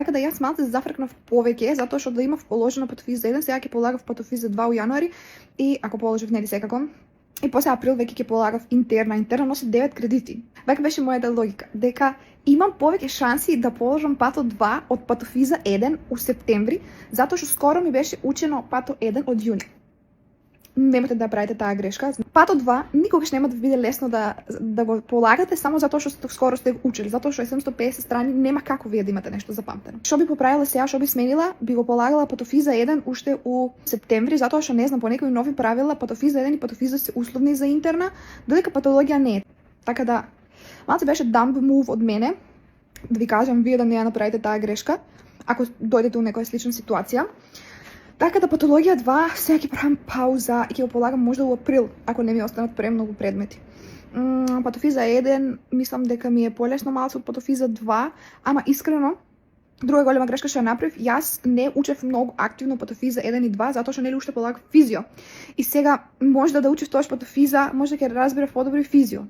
Така да јас малце зафркнав повеќе, затоа што да имав положено патофиза 1, сега ќе полагав патофиза 2 у јануари и ако положив нели секако. И после април веќе ќе полагав интерна. Интерна носи 9 кредити. Вака беше мојата логика, дека имам повеќе шанси да положам пато 2 од патофиза 1 у септември, затоа што скоро ми беше учено пато 1 од јуни. Немате да правите таа грешка. Пато 2 никогаш нема да биде лесно да го полагате само затоа што скоро сте го учили, затоа што е 750 страни, нема како вие да имате нешто запамтено. Што би поправила сега, што би сменила, би го полагала патофиза 1 уште у септември, затоа што не знам, по некои нови правила патофиза 1 и патофиза се условни за интерна, додека патологија не е. Така да малце беше dumb move од мене, да ви кажам вие да не ја направите таа грешка, ако дојдете у некоја слична ситуација. Така да патологија 2 сега ќе правам пауза и ќе го полагам можда у април, ако не ми останат премногу предмети. Патофиза 1 мислам дека ми е полесно малце од патофиза 2, ама искрено друга голема грешка што ја направив, јас не учев многу активно патофиза 1 и 2 затоа што нели уште полагав физио. И сега можда да учев тоаш патофиза, можда ќе разберев подобро физио.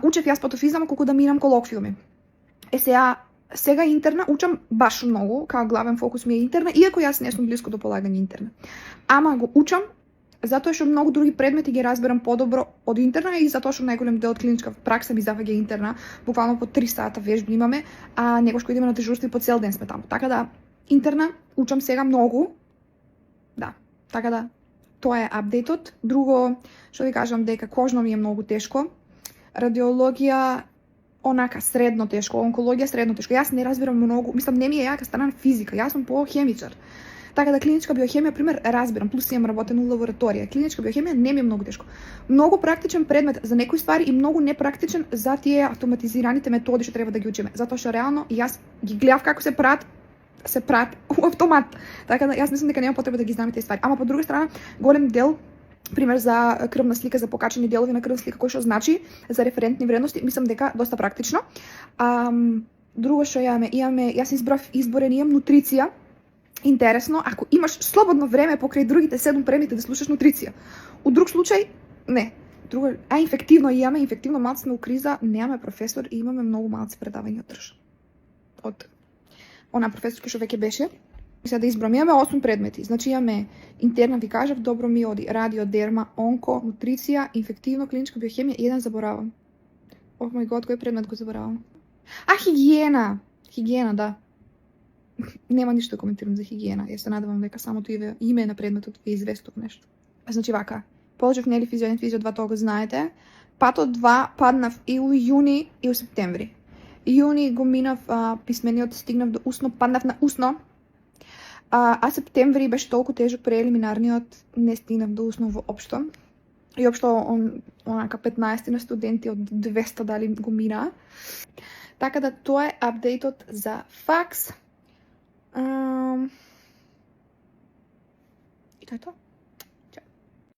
Учев јас патофиза, ама колку да минам колоквиуми. Сега интерна учам баш многу, као главен фокус ми е интерна, иако јас не сум блиско до полагање интерна. Ама го учам затоа што многу други предмети ги разберам подобро од интерна и затоа што најголем дел од клиничка пракса ми зафаќа интерна, буквално по 3 сата вежби имаме, а некош кој идеме на дежурство и по цел ден сме таму. Така да интерна учам сега многу. Да, така да тоа е апдейтот. Друго што ви кажам дека кожно ми е многу тешко. Радиологија онака средно тешко, онкологија средно тешко. Јас не разбирам многу, мислам не ми е јака страна физика, јас сум по хемичар. Така да клиничка биохемија пример разбирам, плюс имам работен у лабораторија. Клиничка биохемија не ми е многу тешко. Многу практичен предмет за некои ствари и многу непрактичен за тие автоматизираните методи што треба да ги учиме. Затоа што реално јас ги гледав како се прават у автомат. Така да јас мислам дека нема потреба да ги знам тие ствари. Ама по друга страна, голем дел пример за крвна слика, за покачени делови на крвна слика, кој што значи за референтни вредности, мислам дека доста практично. Друго што имаме, јас имам нутриција. Интересно, ако имаш слободно време покрај другите 7 предмети да слушаш нутриција. У друг случај, не. Инфективно имаме, инфективно малце сме у криза, немаме професор и имаме многу малце предавања од она професорка што веќе беше. Сега да избрам, имаме 8 предмети. Значи имаме интерна, ви кажав, добро ми оди, радио, дерма, онко, нутриција, инфективно, клиничка биохемија и еден заборавам. Ох мај год, кој предмет го заборавам? Хигиена! Хигиена, да. Нема ништо да коментирам за хигиена. Јас се надевам дека самото име на предметот ви известува нешто. Значи вака, положив нели физио 1, физио 2, тоа го знаете. Пато 2 паднав и у јуни и у септември. Јуни го минав писмениот, стигнав до усно, паднав на усно. А септември беше толку тежок преелиминарниот, не стигнав до усно воопшто. И општо онака 15 на студенти од 200 дали го мина. Така да тоа е апдейтот за факс. И тоа е тоа.